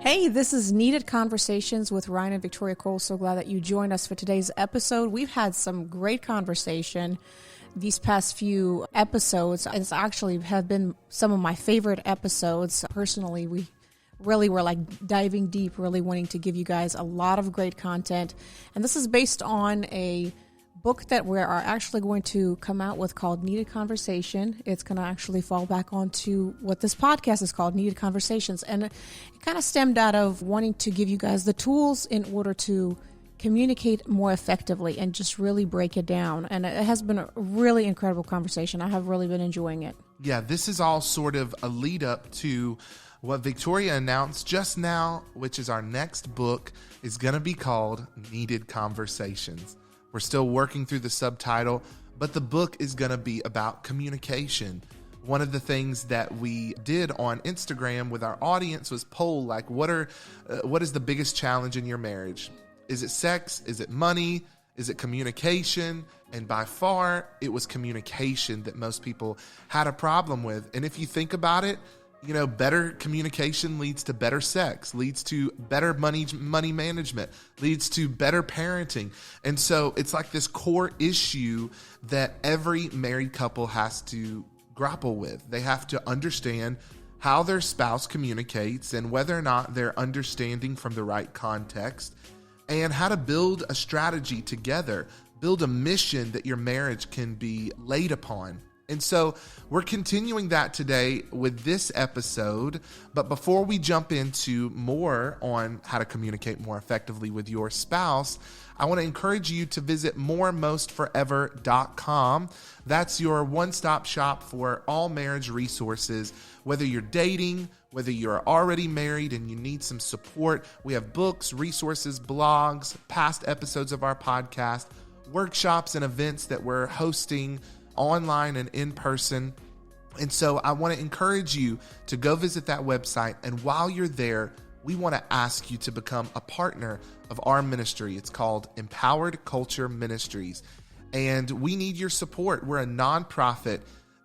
Hey, this is Needed Conversations with Ryan and Victoria Cole. So glad that you joined us for today's episode. We've had some great conversation these past few episodes. It's actually have been some of my favorite episodes. Personally, we really were like diving deep, really wanting to give you guys a lot of great content. And this is based on a book that we are actually going to come out with called Needed Conversation. It's going to actually fall back onto what this podcast is called, Needed Conversations. And it kind of stemmed out of wanting to give you guys the tools in order to communicate more effectively and just really break it down. And it has been a really incredible conversation. I have really been enjoying it. Yeah, this is all sort of a lead up to what Victoria announced just now, which is our next book is going to be called Needed Conversations. We're still working through the subtitle, but the book is going to be about communication. One of the things that we did on Instagram with our audience was poll, like, what is the biggest challenge in your marriage? Is it sex? Is it money? Is it communication? And by far, it was communication that most people had a problem with. And if you think about it, you know, better communication leads to better sex, leads to better money management, leads to better parenting. And so it's like this core issue that every married couple has to grapple with. They have to understand how their spouse communicates and whether or not they're understanding from the right context, and how to build a strategy together, build a mission that your marriage can be laid upon. And so we're continuing that today with this episode. But before we jump into more on how to communicate more effectively with your spouse, I want to encourage you to visit moremostforever.com. That's your one-stop shop for all marriage resources. Whether you're dating, whether you're already married and you need some support, we have books, resources, blogs, past episodes of our podcast, workshops and events that we're hosting online and in person. And so I want to encourage you to go visit that website. And while you're there, we want to ask you to become a partner of our ministry. It's called Empowered Culture Ministries. And we need your support. We're a nonprofit.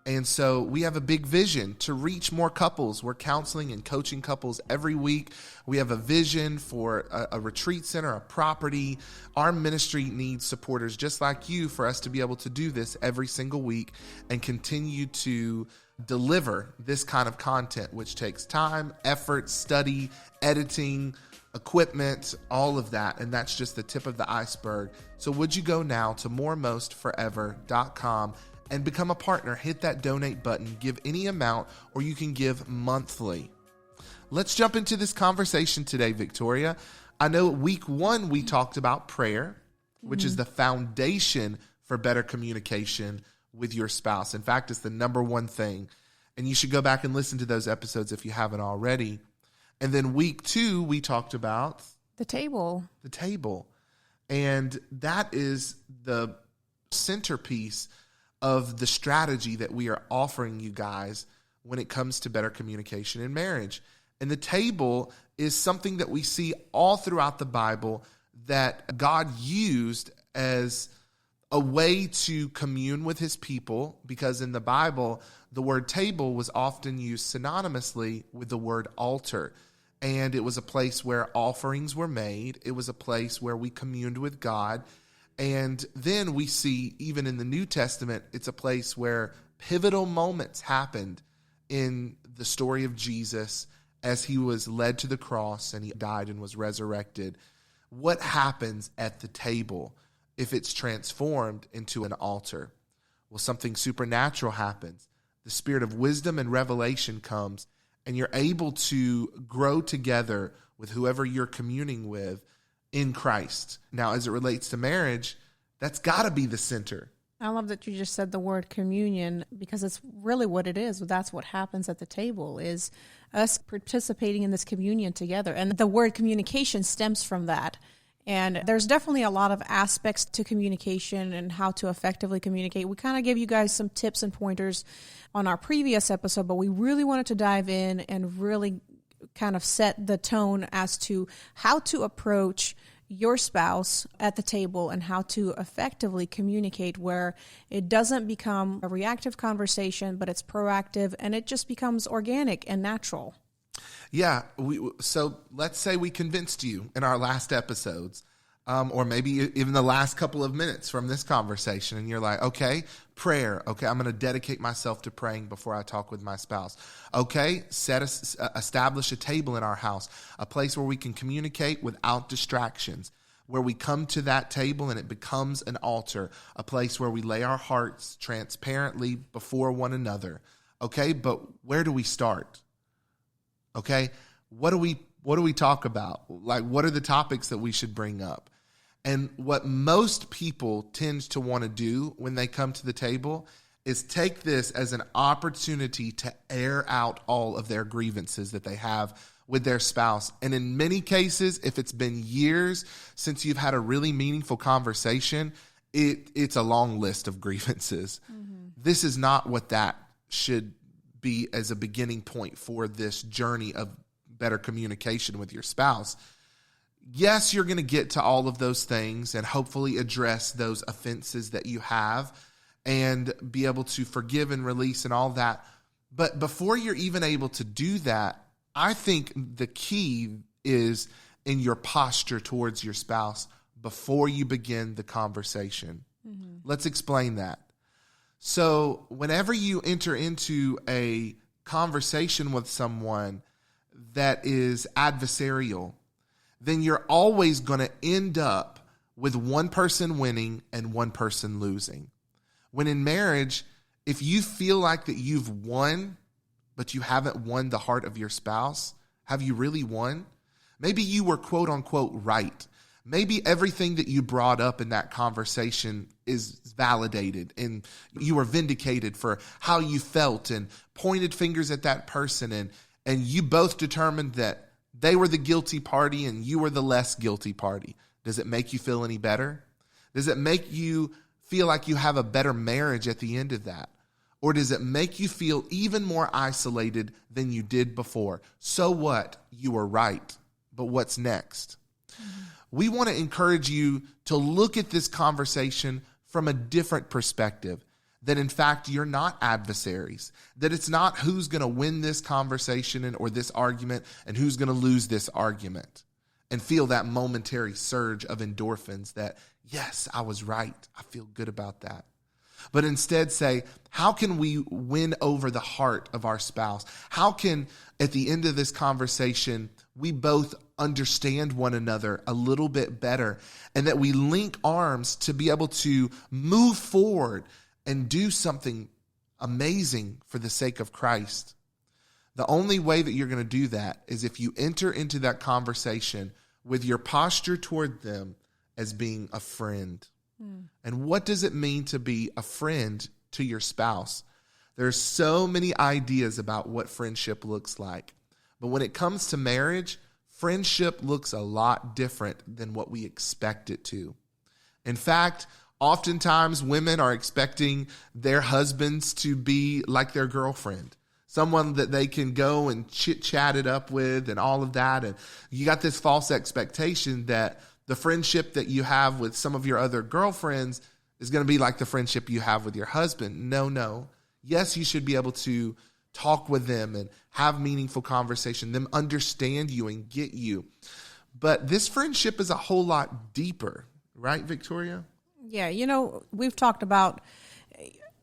And so we have a big vision to reach more couples. We're counseling and coaching couples every week. We have a vision for a retreat center, a property. Our ministry needs supporters just like you for us to be able to do this every single week and continue to deliver this kind of content, which takes time, effort, study, editing, equipment, all of that. And that's just the tip of the iceberg. So would you go now to moremostforever.com and become a partner? Hit that donate button, give any amount, or you can give monthly. Let's jump into this conversation today, Victoria. I know week one, we talked about prayer, which is the foundation for better communication with your spouse. In fact, it's the number one thing. And you should go back and listen to those episodes if you haven't already. And then week two, we talked about The table. And that is the centerpiece of the strategy that we are offering you guys when it comes to better communication in marriage. And the table is something that we see all throughout the Bible that God used as a way to commune with his people, because in the Bible, the word table was often used synonymously with the word altar. And it was a place where offerings were made. It was a place where we communed with God. And then we see, even in the New Testament, it's a place where pivotal moments happened in the story of Jesus as he was led to the cross and he died and was resurrected. What happens at the table if it's transformed into an altar? Well, something supernatural happens. The spirit of wisdom and revelation comes, and you're able to grow together with whoever you're communing with in Christ. Now, as it relates to marriage, that's got to be the center. I love that you just said the word communion, because it's really what it is. That's what happens at the table, is us participating in this communion together. And the word communication stems from that. And there's definitely a lot of aspects to communication and how to effectively communicate. We kind of gave you guys some tips and pointers on our previous episode, but we really wanted to dive in and really kind of set the tone as to how to approach your spouse at the table and how to effectively communicate where it doesn't become a reactive conversation, but it's proactive and it just becomes organic and natural. Yeah. So let's say we convinced you in our last episodes, or maybe even the last couple of minutes from this conversation, and you're like, okay, prayer. Okay, I'm going to dedicate myself to praying before I talk with my spouse. Okay, establish a table in our house, a place where we can communicate without distractions, where we come to that table and it becomes an altar, a place where we lay our hearts transparently before one another. Okay, but where do we start? Okay, what do we talk about? Like, what are the topics that we should bring up? And what most people tend to want to do when they come to the table is take this as an opportunity to air out all of their grievances that they have with their spouse. And in many cases, if it's been years since you've had a really meaningful conversation, it's a long list of grievances. Mm-hmm. This is not what that should be as a beginning point for this journey of better communication with your spouse. Yes, you're going to get to all of those things and hopefully address those offenses that you have and be able to forgive and release and all that. But before you're even able to do that, I think the key is in your posture towards your spouse before you begin the conversation. Mm-hmm. Let's explain that. So whenever you enter into a conversation with someone that is adversarial, then you're always going to end up with one person winning and one person losing. When in marriage, if you feel like that you've won, but you haven't won the heart of your spouse, have you really won? Maybe you were quote unquote right. Maybe everything that you brought up in that conversation is validated and you were vindicated for how you felt and pointed fingers at that person, and you both determined that they were the guilty party and you were the less guilty party. Does it make you feel any better? Does it make you feel like you have a better marriage at the end of that? Or does it make you feel even more isolated than you did before? So what? You were right. But what's next? Mm-hmm. We want to encourage you to look at this conversation from a different perspective. That in fact, you're not adversaries. That it's not who's going to win this conversation or this argument and who's going to lose this argument. And feel that momentary surge of endorphins that, yes, I was right. I feel good about that. But instead say, how can we win over the heart of our spouse? How can, at the end of this conversation, we both understand one another a little bit better and that we link arms to be able to move forward and do something amazing for the sake of Christ? The only way that you're going to do that is if you enter into that conversation with your posture toward them as being a friend. And what does it mean to be a friend to your spouse? There's so many ideas about what friendship looks like. But when it comes to marriage, friendship looks a lot different than what we expect it to. In fact, oftentimes women are expecting their husbands to be like their girlfriend, someone that they can go and chit-chat it up with and all of that. And you got this false expectation that the friendship that you have with some of your other girlfriends is going to be like the friendship you have with your husband. No. Yes, you should be able to talk with them and have meaningful conversation, them understand you and get you. But this friendship is a whole lot deeper, right, Victoria? Yeah, we've talked about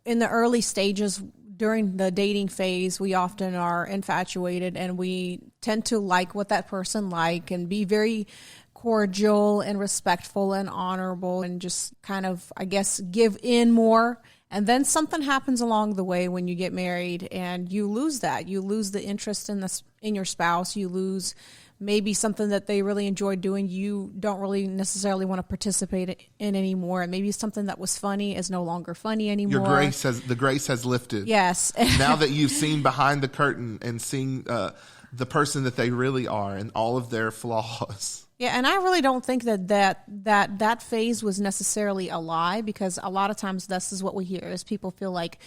in the early stages during the dating phase, we often are infatuated and we tend to like what that person like and be very cordial and respectful and honorable and just kind of, I guess, give in more. And then something happens along the way when you get married and you lose that. You lose the interest in your spouse. You lose maybe something that they really enjoyed doing. You don't really necessarily want to participate in anymore. And maybe something that was funny is no longer funny anymore. The grace has lifted. Yes. Now that you've seen behind the curtain and seen the person that they really are and all of their flaws. Yeah, and I really don't think that phase was necessarily a lie, because a lot of times this is what we hear is people feel like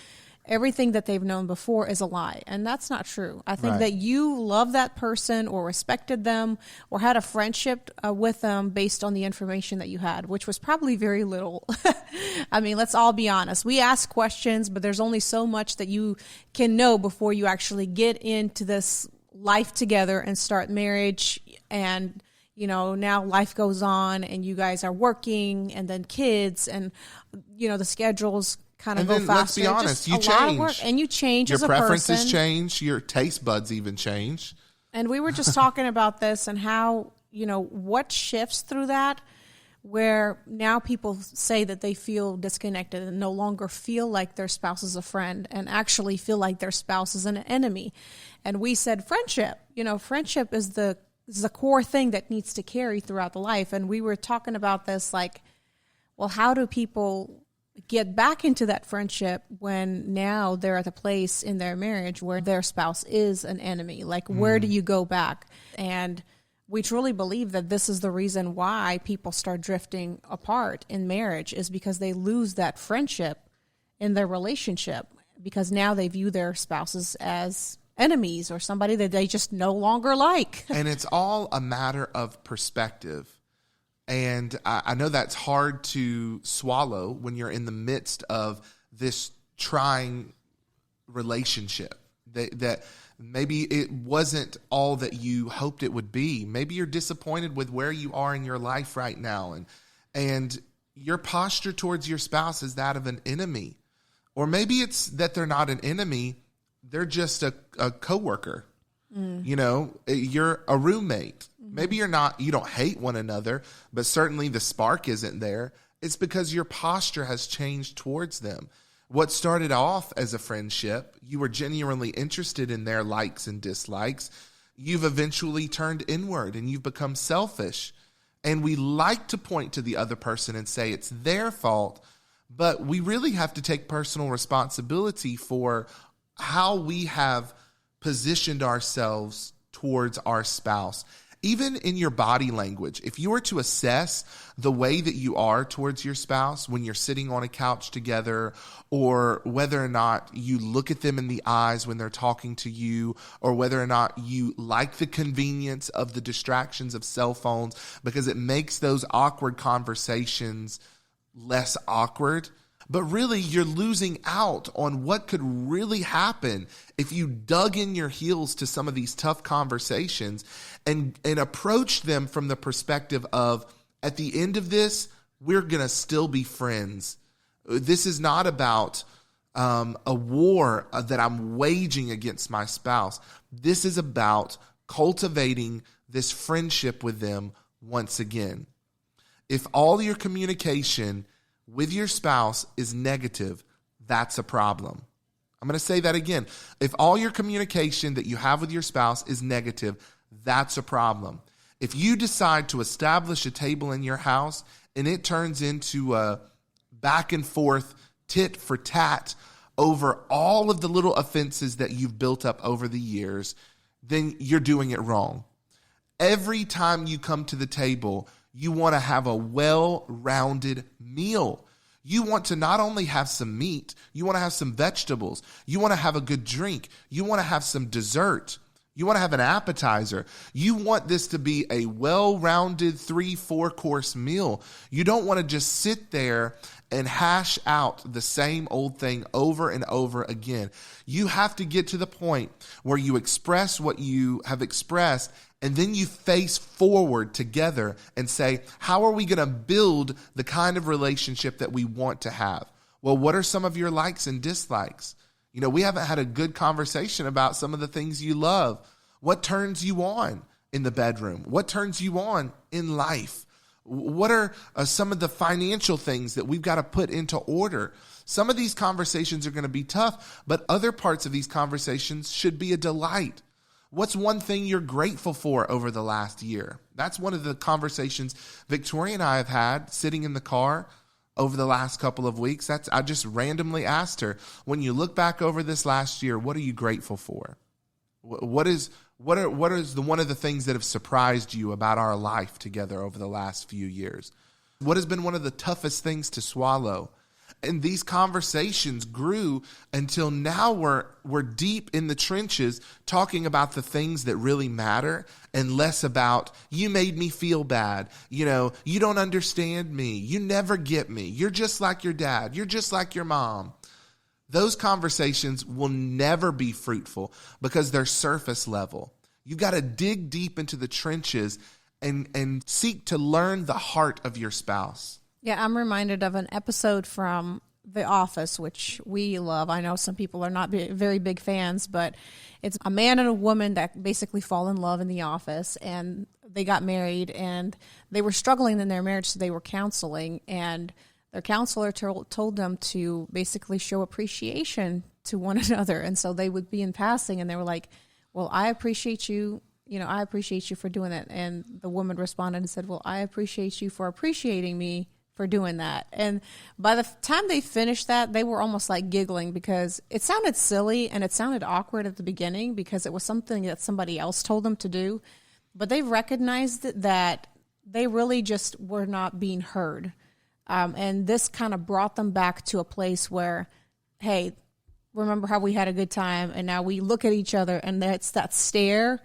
everything that they've known before is a lie, and that's not true. I think that you love that person or respected them or had a friendship with them based on the information that you had, which was probably very little. I mean, let's all be honest. We ask questions, but there's only so much that you can know before you actually get into this life together and start marriage, and now life goes on and you guys are working and then kids, and the schedules kind of go faster. Let's be honest, you change. And you change as a person. Your preferences change, your taste buds even change. And we were just talking about this and how, what shifts through that, where now people say that they feel disconnected and no longer feel like their spouse is a friend and actually feel like their spouse is an enemy. And we said friendship. Friendship is the core thing that needs to carry throughout the life. And we were talking about this like, well, how do people get back into that friendship when now they're at a place in their marriage where their spouse is an enemy? Like, where do you go back? And we truly believe that this is the reason why people start drifting apart in marriage, is because they lose that friendship in their relationship, because now they view their spouses as enemies or somebody that they just no longer like. And it's all a matter of perspective. And I know that's hard to swallow when you're in the midst of this trying relationship, that maybe it wasn't all that you hoped it would be. Maybe you're disappointed with where you are in your life right now, and your posture towards your spouse is that of an enemy. Or maybe it's that they're not an enemy, they're just a coworker. You're a roommate. Maybe you don't hate one another, but certainly the spark isn't there. It's because your posture has changed towards them. What started off as a friendship, you were genuinely interested in their likes and dislikes. You've eventually turned inward and you've become selfish. And we like to point to the other person and say it's their fault, but we really have to take personal responsibility for how we have positioned ourselves towards our spouse. Even in your body language, if you were to assess the way that you are towards your spouse when you're sitting on a couch together, or whether or not you look at them in the eyes when they're talking to you, or whether or not you like the convenience of the distractions of cell phones because it makes those awkward conversations less awkward. But really, you're losing out on what could really happen if you dug in your heels to some of these tough conversations and approached them from the perspective of, at the end of this, we're going to still be friends. This is not about a war that I'm waging against my spouse. This is about cultivating this friendship with them once again. If all your communication with your spouse is negative, that's a problem. I'm going to say that again. If all your communication that you have with your spouse is negative, that's a problem. If you decide to establish a table in your house and it turns into a back and forth tit for tat over all of the little offenses that you've built up over the years, then you're doing it wrong. Every time you come to the table, you want to have a well-rounded meal. You want to not only have some meat, you want to have some vegetables. You want to have a good drink. You want to have some dessert. You want to have an appetizer. You want this to be a well-rounded 3-4 course meal. You don't want to just sit there and hash out the same old thing over and over again. You have to get to the point where you express what you have expressed, and then you face forward together and say, how are we going to build the kind of relationship that we want to have? Well, what are some of your likes and dislikes? We haven't had a good conversation about some of the things you love. What turns you on in the bedroom? What turns you on in life? What are some of the financial things that we've got to put into order? Some of these conversations are going to be tough, but other parts of these conversations should be a delight. What's one thing you're grateful for over the last year? That's one of the conversations Victoria and I have had sitting in the car over the last couple of weeks. I just randomly asked her, when you look back over this last year, what are you grateful for? What is one of the things that have surprised you about our life together over the last few years? What has been one of the toughest things to swallow? And these conversations grew until now we're deep in the trenches talking about the things that really matter and less about, you made me feel bad. You don't understand me. You never get me. You're just like your dad. You're just like your mom. Those conversations will never be fruitful because they're surface level. You got to dig deep into the trenches and seek to learn the heart of your spouse. Yeah, I'm reminded of an episode from The Office, which we love. I know some people are not very big fans, but it's a man and a woman that basically fall in love in the office, and they got married, and they were struggling in their marriage, so they were counseling, and their counselor told them to basically show appreciation to one another. And so they would be in passing, and they were like, well, I appreciate you. I appreciate you for doing that. And the woman responded and said, well, I appreciate you for appreciating me for doing that. And by the time they finished that, they were almost like giggling, because it sounded silly and it sounded awkward at the beginning because it was something that somebody else told them to do. But they recognized that they really just were not being heard. And this kind of brought them back to a place where, hey, remember how we had a good time, and now we look at each other, and that's that stare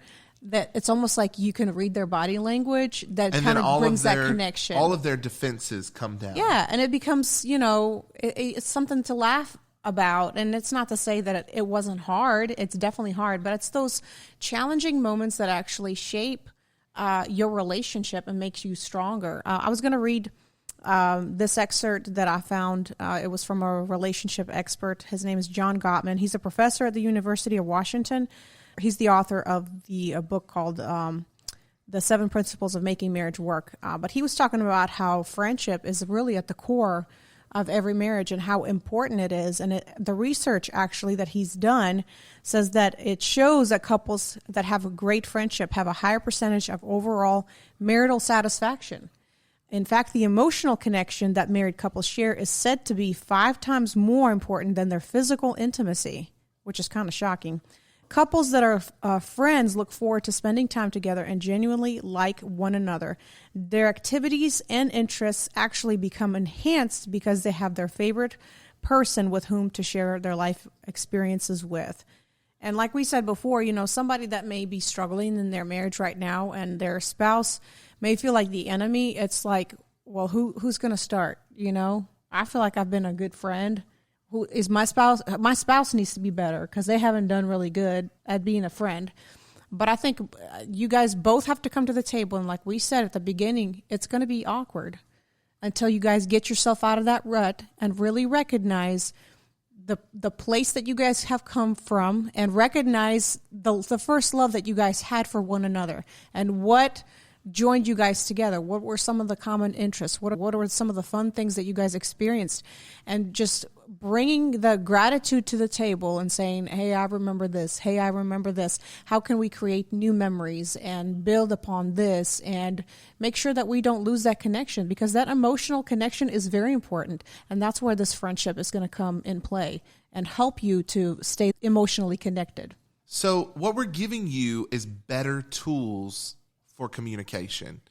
that it's almost like you can read their body language that kind of brings that connection. All of their defenses come down. Yeah, and it becomes, it's something to laugh about. And it's not to say that it wasn't hard. It's definitely hard, but it's those challenging moments that actually shape your relationship and makes you stronger. I was going to read this excerpt that I found. It was from a relationship expert. His name is John Gottman. He's a professor at the University of Washington. He's the author of the book called The 7 Principles of Making Marriage Work. But he was talking about how friendship is really at the core of every marriage and how important it is. And the research actually that he's done says that it shows that couples that have a great friendship have a higher percentage of overall marital satisfaction. In fact, the emotional connection that married couples share is said to be 5 times more important than their physical intimacy, which is kind of shocking. Couples that are friends look forward to spending time together and genuinely like one another. Their activities and interests actually become enhanced because they have their favorite person with whom to share their life experiences with. And like we said before, somebody that may be struggling in their marriage right now and their spouse may feel like the enemy. It's like, well, who's going to start? I feel like I've been a good friend. Who is my spouse? My spouse needs to be better because they haven't done really good at being a friend. But I think you guys both have to come to the table. And like we said at the beginning, it's going to be awkward until you guys get yourself out of that rut and really recognize the place that you guys have come from and recognize the first love that you guys had for one another and what joined you guys together. What were some of the common interests? What were some of the fun things that you guys experienced? And just bringing the gratitude to the table and saying, hey, I remember this. Hey, I remember this. How can we create new memories and build upon this and make sure that we don't lose that connection? Because that emotional connection is very important. And that's where this friendship is going to come in play and help you to stay emotionally connected. So what we're giving you is better tools for communication,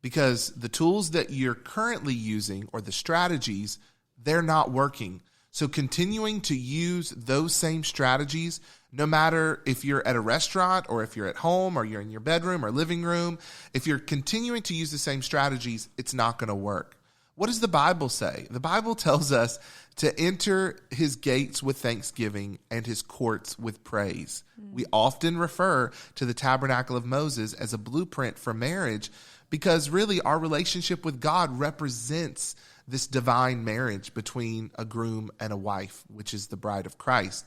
because the tools that you're currently using or the strategies, they're not working. So continuing to use those same strategies, no matter if you're at a restaurant or if you're at home or you're in your bedroom or living room, if you're continuing to use the same strategies, it's not going to work. What does the Bible say? The Bible tells us to enter his gates with thanksgiving and his courts with praise. We often refer to the tabernacle of Moses as a blueprint for marriage because really our relationship with God represents this divine marriage between a groom and a wife, which is the bride of Christ.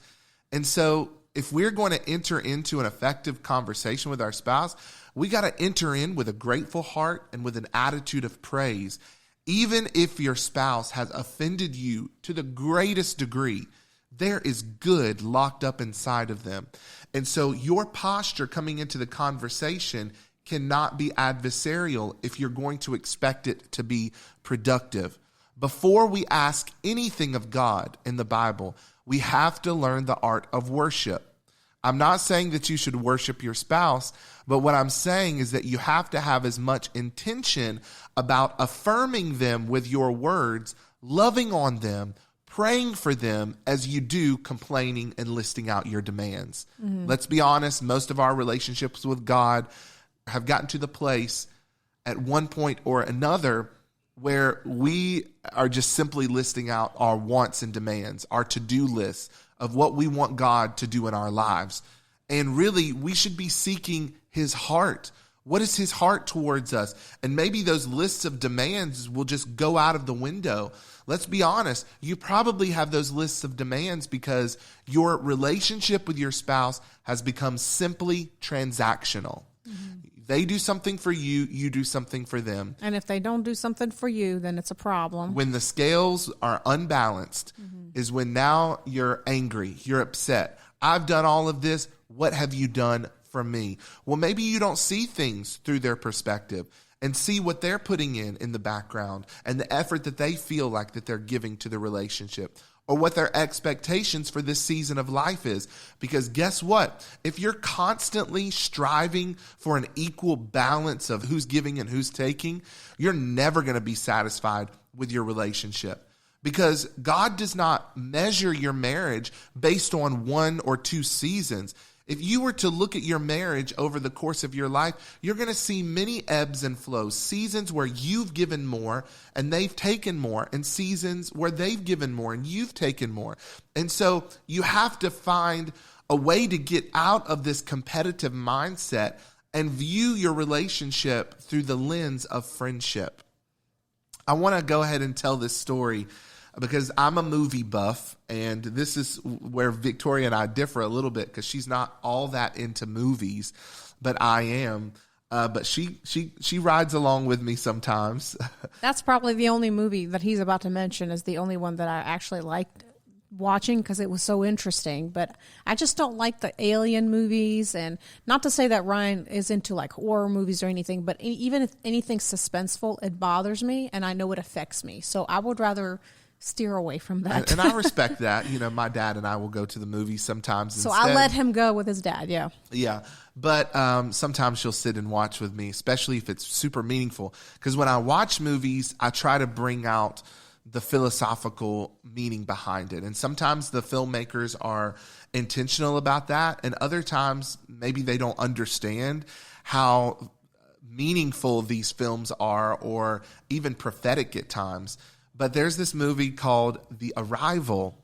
And so if we're going to enter into an effective conversation with our spouse, we got to enter in with a grateful heart and with an attitude of praise. Even if your spouse has offended you to the greatest degree, there is good locked up inside of them. And so your posture coming into the conversation cannot be adversarial if you're going to expect it to be productive. Before we ask anything of God in the Bible, we have to learn the art of worship. I'm not saying that you should worship your spouse, but what I'm saying is that you have to have as much intention about affirming them with your words, loving on them, praying for them as you do complaining and listing out your demands. Mm-hmm. Let's be honest, most of our relationships with God have gotten to the place at one point or another where we are just simply listing out our wants and demands, our to-do lists of what we want God to do in our lives. And really, we should be seeking his heart? What is his heart towards us? And maybe those lists of demands will just go out of the window. Let's be honest. You probably have those lists of demands because your relationship with your spouse has become simply transactional. They do something for you, you do something for them. And if they don't do something for you, then it's a problem. When the scales are unbalanced is when now you're angry, you're upset. I've done all of this. What have you done for me? Well, maybe you don't see things through their perspective and see what they're putting in the background and the effort that they feel like that they're giving to the relationship, or what their expectations for this season of life is. Because guess what? If you're constantly striving for an equal balance of who's giving and who's taking, you're never going to be satisfied with your relationship. Because God does not measure your marriage based on 1 or 2 seasons. If you were to look at your marriage over the course of your life, you're going to see many ebbs and flows, seasons where you've given more and they've taken more, and seasons where they've given more and you've taken more. And so you have to find a way to get out of this competitive mindset and view your relationship through the lens of friendship. I want to go ahead and tell this story because I'm a movie buff, and this is where Victoria and I differ a little bit because she's not all that into movies, but I am. But she rides along with me sometimes. That's probably the only movie that he's about to mention is the only one that I actually liked watching because it was so interesting. But I just don't like the alien movies, and not to say that Ryan is into like horror movies or anything, but even if anything's suspenseful, it bothers me and I know it affects me. So I would rather steer away from that. And I respect that. You know, my dad and I will go to the movies sometimes so instead. I let him go with his dad, yeah. Yeah, but sometimes she'll sit and watch with me, especially if it's super meaningful. Because when I watch movies, I try to bring out the philosophical meaning behind it. And sometimes the filmmakers are intentional about that, and other times maybe they don't understand how meaningful these films are, or even prophetic at times. But there's this movie called The Arrival,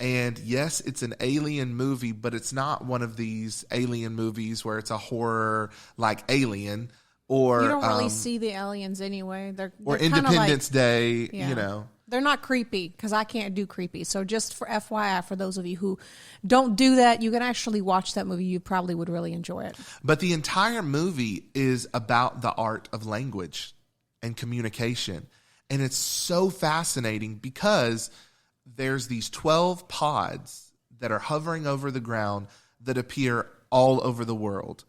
and yes, it's an alien movie, but it's not one of these alien movies where it's a horror like Alien, or you don't really see the aliens anyway. They're or Independence Day, yeah. You know. They're not creepy because I can't do creepy. So just for FYI, for those of you who don't do that, you can actually watch that movie. You probably would really enjoy it. But the entire movie is about the art of language and communication. And it's so fascinating because there's these 12 pods that are hovering over the ground that appear all over the world.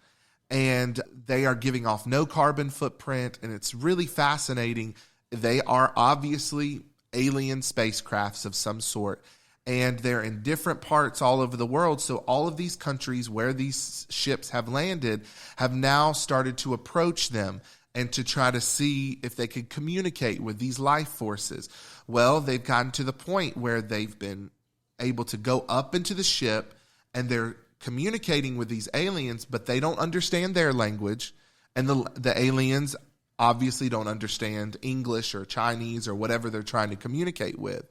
And they are giving off no carbon footprint. And it's really fascinating. They are obviously alien spacecrafts of some sort. And they're in different parts all over the world. So all of these countries where these ships have landed have now started to approach them and to try to see if they could communicate with these life forces. Well, they've gotten to the point where they've been able to go up into the ship and they're communicating with these aliens, but they don't understand their language. And the aliens obviously don't understand English or Chinese or whatever they're trying to communicate with.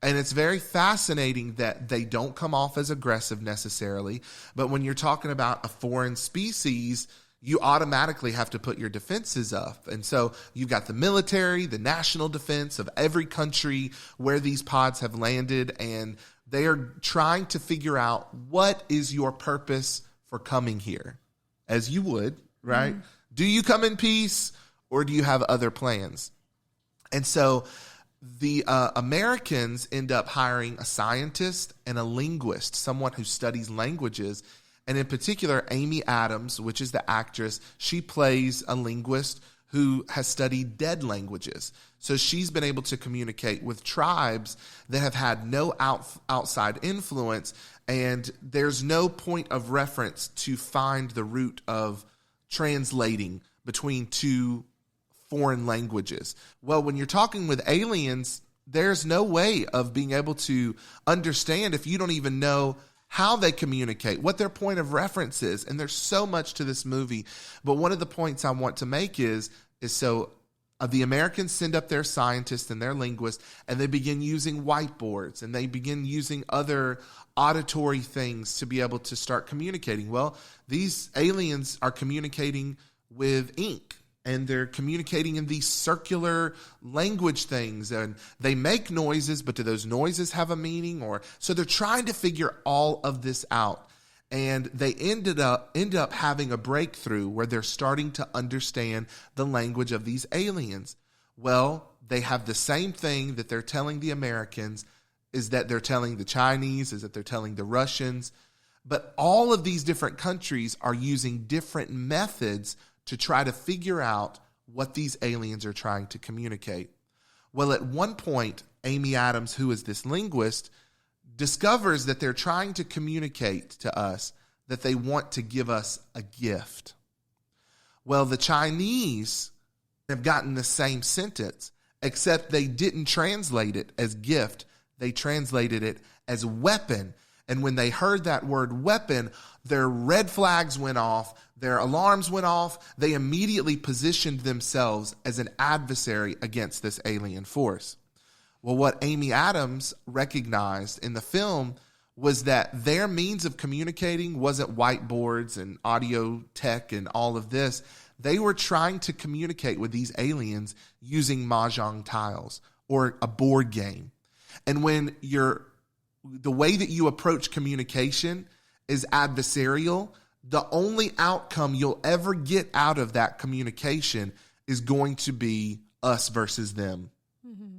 And it's very fascinating that they don't come off as aggressive necessarily. But when you're talking about a foreign species, you automatically have to put your defenses up. And so you've got the military, the national defense of every country where these pods have landed, and they are trying to figure out what is your purpose for coming here, as you would, right? Mm. Do you come in peace, or do you have other plans? And so the Americans end up hiring a scientist and a linguist, someone who studies languages. And in particular, Amy Adams, which is the actress, she plays a linguist who has studied dead languages. So she's been able to communicate with tribes that have had no outside influence, and there's no point of reference to find the root of translating between two foreign languages. Well, when you're talking with aliens, there's no way of being able to understand if you don't even know how they communicate, what their point of reference is. And there's so much to this movie. But one of the points I want to make is so the Americans send up their scientists and their linguists, and they begin using whiteboards, and they begin using other auditory things to be able to start communicating. Well, these aliens are communicating with ink, and they're communicating in these circular language things, and they make noises, but do those noises have a meaning? So they're trying to figure all of this out. And they end up having a breakthrough where they're starting to understand the language of these aliens. Well, they have the same thing that they're telling the Americans, is that they're telling the Chinese, is that they're telling the Russians. But all of these different countries are using different methods to try to figure out what these aliens are trying to communicate. Well, at one point, Amy Adams, who is this linguist, discovers that they're trying to communicate to us that they want to give us a gift. Well, the Chinese have gotten the same sentence, except they didn't translate it as gift. They translated it as weapon. And when they heard that word weapon, their red flags went off, their alarms went off. They immediately positioned themselves as an adversary against this alien force. Well, what Amy Adams recognized in the film was that their means of communicating wasn't whiteboards and audio tech and all of this. They were trying to communicate with these aliens using mahjong tiles or a board game. And when the way that you approach communication is adversarial, the only outcome you'll ever get out of that communication is going to be us versus them. Mm-hmm.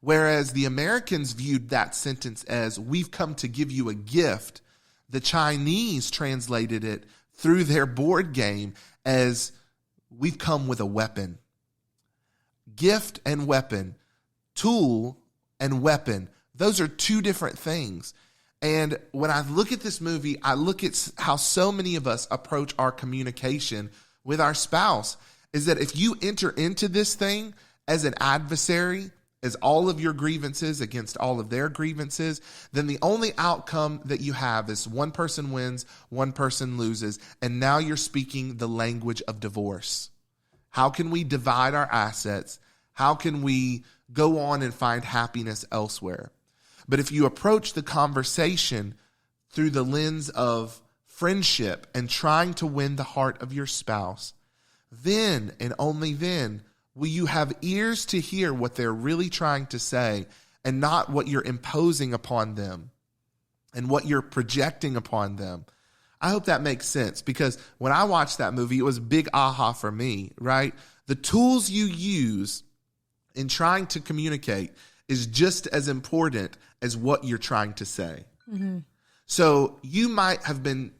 Whereas the Americans viewed that sentence as, we've come to give you a gift. The Chinese translated it through their board game as, we've come with a weapon. Gift and weapon, tool and weapon, those are two different things. And when I look at this movie, I look at how so many of us approach our communication with our spouse, is that if you enter into this thing as an adversary, as all of your grievances against all of their grievances, then the only outcome that you have is one person wins, one person loses, and now you're speaking the language of divorce. How can we divide our assets? How can we go on and find happiness elsewhere? But if you approach the conversation through the lens of friendship and trying to win the heart of your spouse, then and only then will you have ears to hear what they're really trying to say and not what you're imposing upon them and what you're projecting upon them. I hope that makes sense, because when I watched that movie, it was a big aha for me, right? The tools you use in trying to communicate is just as important as what you're trying to say. Mm-hmm. So you might have been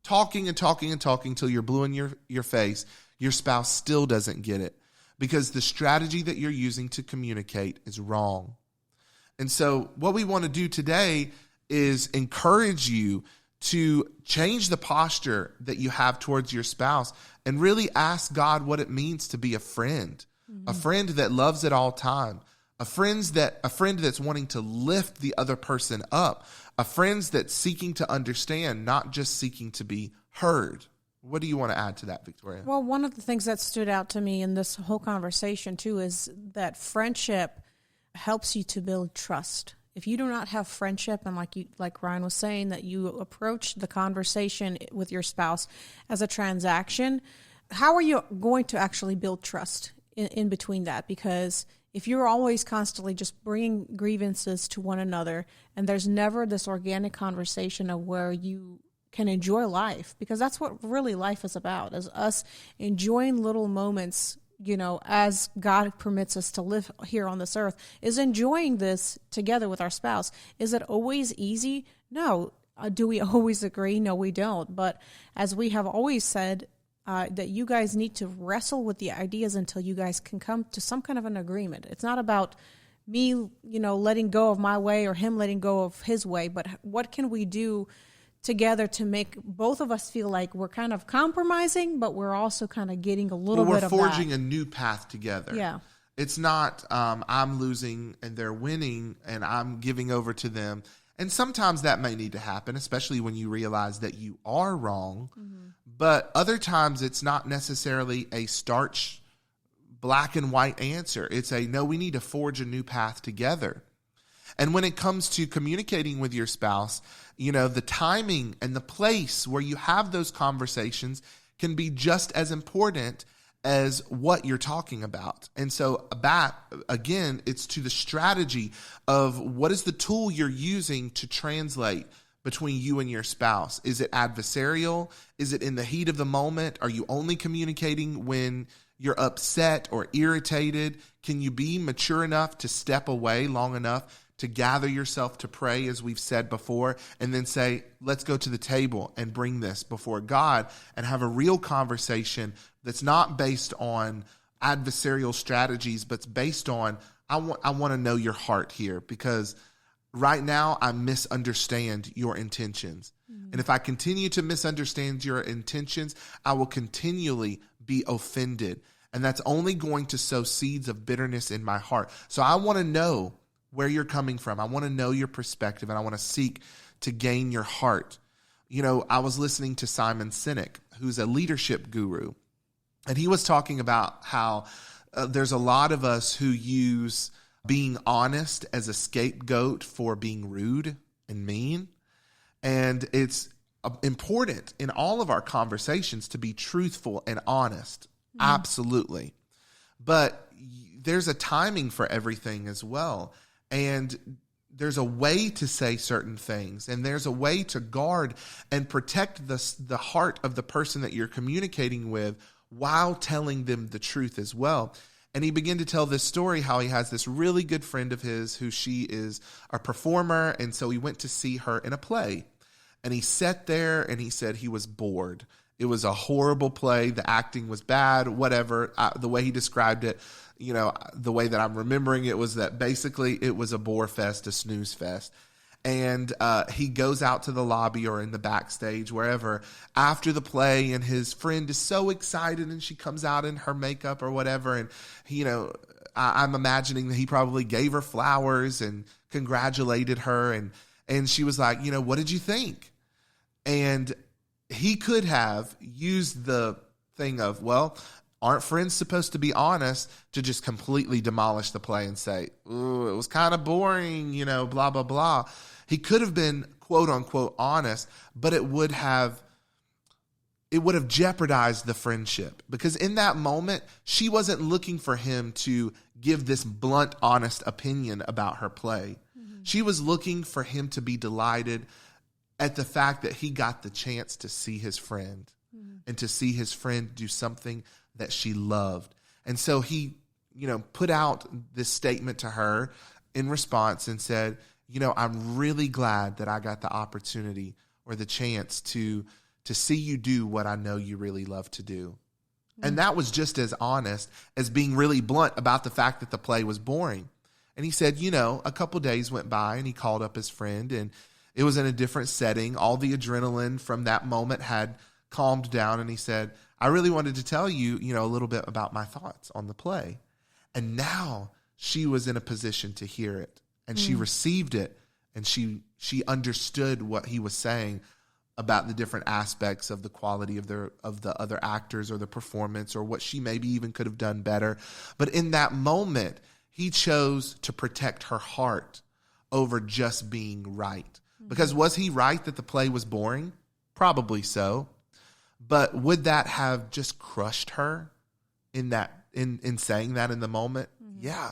talking and talking and talking till you're blue in your face. Your spouse still doesn't get it because the strategy that you're using to communicate is wrong. And so what we want to do today is encourage you to change the posture that you have towards your spouse and really ask God what it means to be a friend, mm-hmm. a friend that loves at all time, a friend that's wanting to lift the other person up, a friend that's seeking to understand, not just seeking to be heard. What do you want to add to that, Victoria? Well, one of the things that stood out to me in this whole conversation, too, is that friendship helps you to build trust. If you do not have friendship, and like Ryan was saying, that you approach the conversation with your spouse as a transaction, how are you going to actually build trust in between that? Because if you're always constantly just bringing grievances to one another, and there's never this organic conversation of where you can enjoy life, because that's what really life is about, is us enjoying little moments, as God permits us to live here on this earth, is enjoying this together with our spouse. Is it always easy? No. Do we always agree? No, we don't. But as we have always said, that you guys need to wrestle with the ideas until you guys can come to some kind of an agreement. It's not about me, letting go of my way or him letting go of his way, but what can we do together to make both of us feel like we're kind of compromising, but we're also kind of getting a little bit of that. We're forging a new path together. Yeah. It's not I'm losing and they're winning and I'm giving over to them. And sometimes that may need to happen, especially when you realize that you are wrong. Mm-hmm. But other times it's not necessarily a starch black and white answer. It's a no, we need to forge a new path together. And when it comes to communicating with your spouse, the timing and the place where you have those conversations can be just as important as what you're talking about. And so again, it's to the strategy of what is the tool you're using to translate between you and your spouse. Is it adversarial? Is it in the heat of the moment? Are you only communicating when you're upset or irritated? Can you be mature enough to step away long enough to gather yourself to pray, as we've said before, and then say, let's go to the table and bring this before God and have a real conversation that's not based on adversarial strategies, but it's based on, I want to know your heart here, because right now I misunderstand your intentions. Mm-hmm. And if I continue to misunderstand your intentions, I will continually be offended. And that's only going to sow seeds of bitterness in my heart. So I want to know where you're coming from. I want to know your perspective, and I want to seek to gain your heart. I was listening to Simon Sinek, who's a leadership guru, and he was talking about how there's a lot of us who use being honest as a scapegoat for being rude and mean. And it's important in all of our conversations to be truthful and honest. Mm-hmm. Absolutely. But there's a timing for everything as well. And there's a way to say certain things, and there's a way to guard and protect the heart of the person that you're communicating with while telling them the truth as well. And he began to tell this story how he has this really good friend of his who she is a performer, and so he went to see her in a play. And he sat there and he said he was bored. It was a horrible play. The acting was bad, whatever. The way he described it, the way that I'm remembering it was that basically it was a bore fest, a snooze fest. And he goes out to the lobby or in the backstage, wherever, after the play, and his friend is so excited, and she comes out in her makeup or whatever. And, I'm imagining that he probably gave her flowers and congratulated her. And she was like, what did you think? And he could have used the thing of, well, aren't friends supposed to be honest, to just completely demolish the play and say, ooh, it was kind of boring, blah, blah, blah. He could have been quote unquote honest, but it would have jeopardized the friendship, because in that moment, she wasn't looking for him to give this blunt, honest opinion about her play. Mm-hmm. She was looking for him to be delighted at the fact that he got the chance to see his friend, mm-hmm. and to see his friend do something that she loved. And so he, put out this statement to her in response and said, I'm really glad that I got the opportunity or the chance to see you do what I know you really love to do. Mm-hmm. And that was just as honest as being really blunt about the fact that the play was boring. And he said, a couple days went by and he called up his friend, and it was in a different setting. All the adrenaline from that moment had calmed down. And he said, I really wanted to tell you, a little bit about my thoughts on the play. And now she was in a position to hear it, and she received it, and she understood what he was saying about the different aspects of the quality of the other actors or the performance, or what she maybe even could have done better. But in that moment, he chose to protect her heart over just being right. Mm-hmm. Because was he right that the play was boring? Probably so. But would that have just crushed her in saying that in the moment? Mm-hmm. Yeah.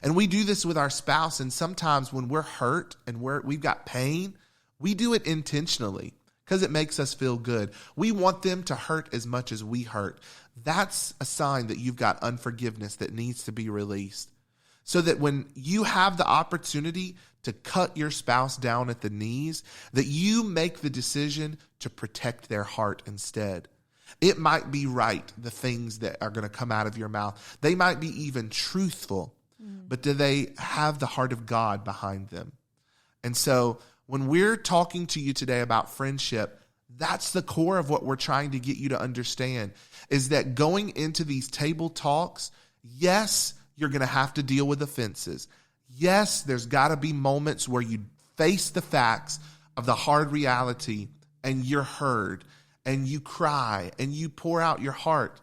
And we do this with our spouse, and sometimes when we're hurt and we've got pain, we do it intentionally because it makes us feel good. We want them to hurt as much as we hurt. That's a sign that you've got unforgiveness that needs to be released. So that when you have the opportunity to cut your spouse down at the knees, that you make the decision to protect their heart instead. It might be right, the things that are going to come out of your mouth. They might be even truthful, but do they have the heart of God behind them? And so when we're talking to you today about friendship, that's the core of what we're trying to get you to understand, is that going into these table talks, yes, you're going to have to deal with offenses. Yes, there's got to be moments where you face the facts of the hard reality and you're heard and you cry and you pour out your heart.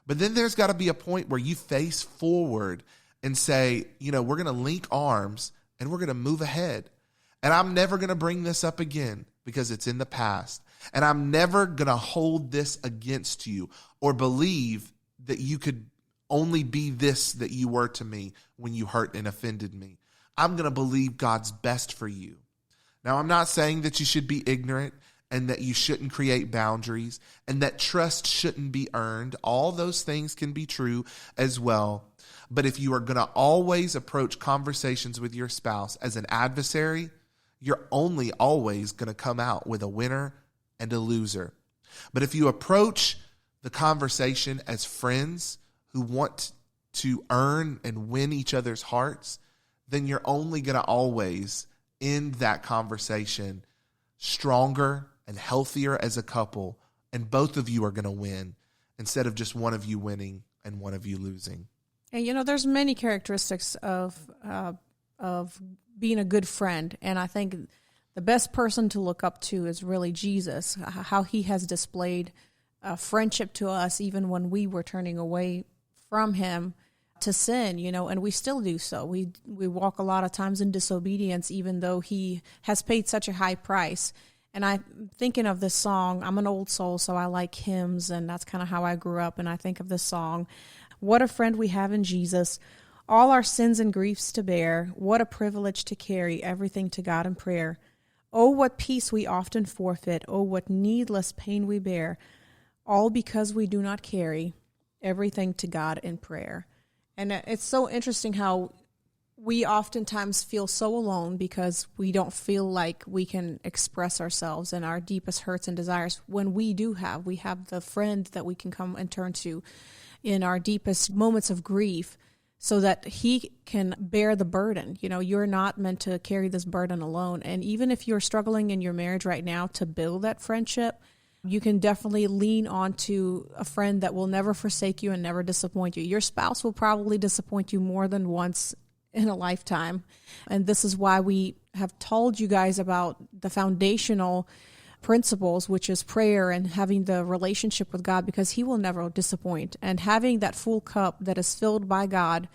But then there's got to be a point where you face forward and say, we're going to link arms and we're going to move ahead. And I'm never going to bring this up again because it's in the past. And I'm never going to hold this against you or believe that you could only be this that you were to me when you hurt and offended me. I'm going to believe God's best for you. Now, I'm not saying that you should be ignorant and that you shouldn't create boundaries and that trust shouldn't be earned. All those things can be true as well. But if you are going to always approach conversations with your spouse as an adversary, you're only always going to come out with a winner and a loser. But if you approach the conversation as friends who want to earn and win each other's hearts, then you're only going to always end that conversation stronger and healthier as a couple, and both of you are going to win instead of just one of you winning and one of you losing. And there's many characteristics of being a good friend, and I think the best person to look up to is really Jesus. How he has displayed friendship to us, even when we were turning away from him to sin, and we still do so. We walk a lot of times in disobedience, even though he has paid such a high price. And I'm thinking of this song. I'm an old soul, so I like hymns, and that's kind of how I grew up. And I think of this song, what a friend we have in Jesus, all our sins and griefs to bear. What a privilege to carry everything to God in prayer. Oh, what peace we often forfeit. Oh, what needless pain we bear. All because we do not carry everything to God in prayer. And it's so interesting how we oftentimes feel so alone because we don't feel like we can express ourselves and our deepest hurts and desires when we have the friend that we can come and turn to in our deepest moments of grief so that he can bear the burden. You're not meant to carry this burden alone. And even if you're struggling in your marriage right now to build that friendship, you can definitely lean on to a friend that will never forsake you and never disappoint you. Your spouse will probably disappoint you more than once in a lifetime. And this is why we have told you guys about the foundational principles, which is prayer and having the relationship with God, because he will never disappoint. And having that full cup that is filled by God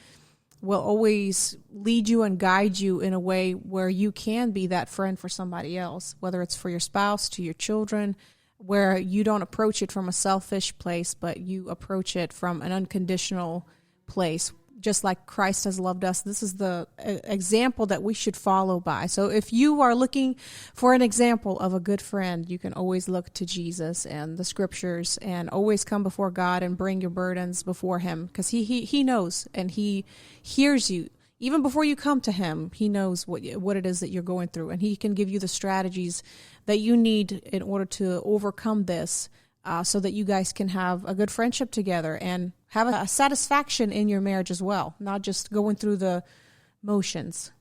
will always lead you and guide you in a way where you can be that friend for somebody else, whether it's for your spouse, to your children, where you don't approach it from a selfish place, but you approach it from an unconditional place. Just like Christ has loved us, this is the example that we should follow by. So if you are looking for an example of a good friend, you can always look to Jesus and the scriptures and always come before God and bring your burdens before him, because he knows and he hears you. Even before you come to him, he knows what it is that you're going through, and he can give you the strategies that you need in order to overcome this, so that you guys can have a good friendship together and have a satisfaction in your marriage as well, not just going through the motions.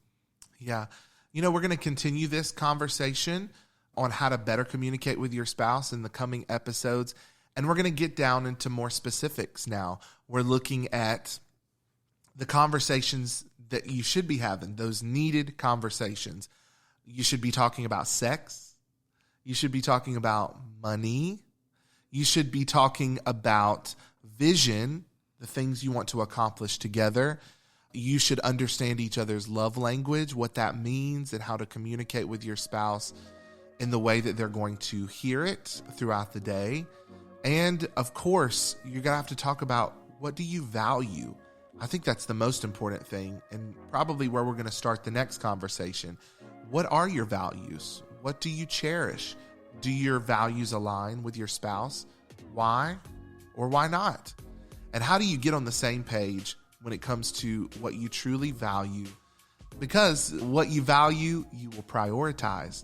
Yeah. We're going to continue this conversation on how to better communicate with your spouse in the coming episodes, and we're going to get down into more specifics now. We're looking at the conversations that you should be having, those needed conversations. You should be talking about sex. You should be talking about money. You should be talking about vision, the things you want to accomplish together. You should understand each other's love language, what that means, and how to communicate with your spouse in the way that they're going to hear it throughout the day. And of course, you're going to have to talk about, what do you value? I think that's the most important thing, and probably where we're going to start the next conversation. What are your values? What do you cherish? Do your values align with your spouse? Why or why not? And how do you get on the same page when it comes to what you truly value? Because what you value, you will prioritize.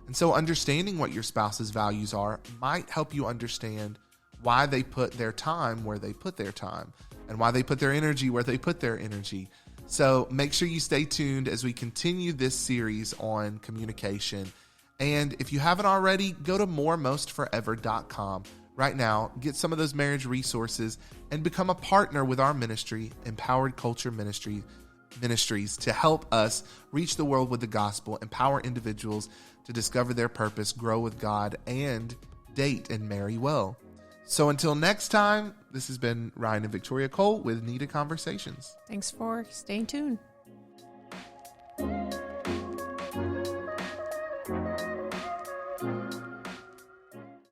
And so understanding what your spouse's values are might help you understand why they put their time where they put their time, and why they put their energy where they put their energy. So make sure you stay tuned as we continue this series on communication. And if you haven't already, go to moremostforever.com right now, get some of those marriage resources, and become a partner with our ministry, Empowered Culture Ministries, to help us reach the world with the gospel, empower individuals to discover their purpose, grow with God, and date and marry well. So until next time, This has been Ryan and Victoria Cole with Needed Conversations. Thanks for staying tuned.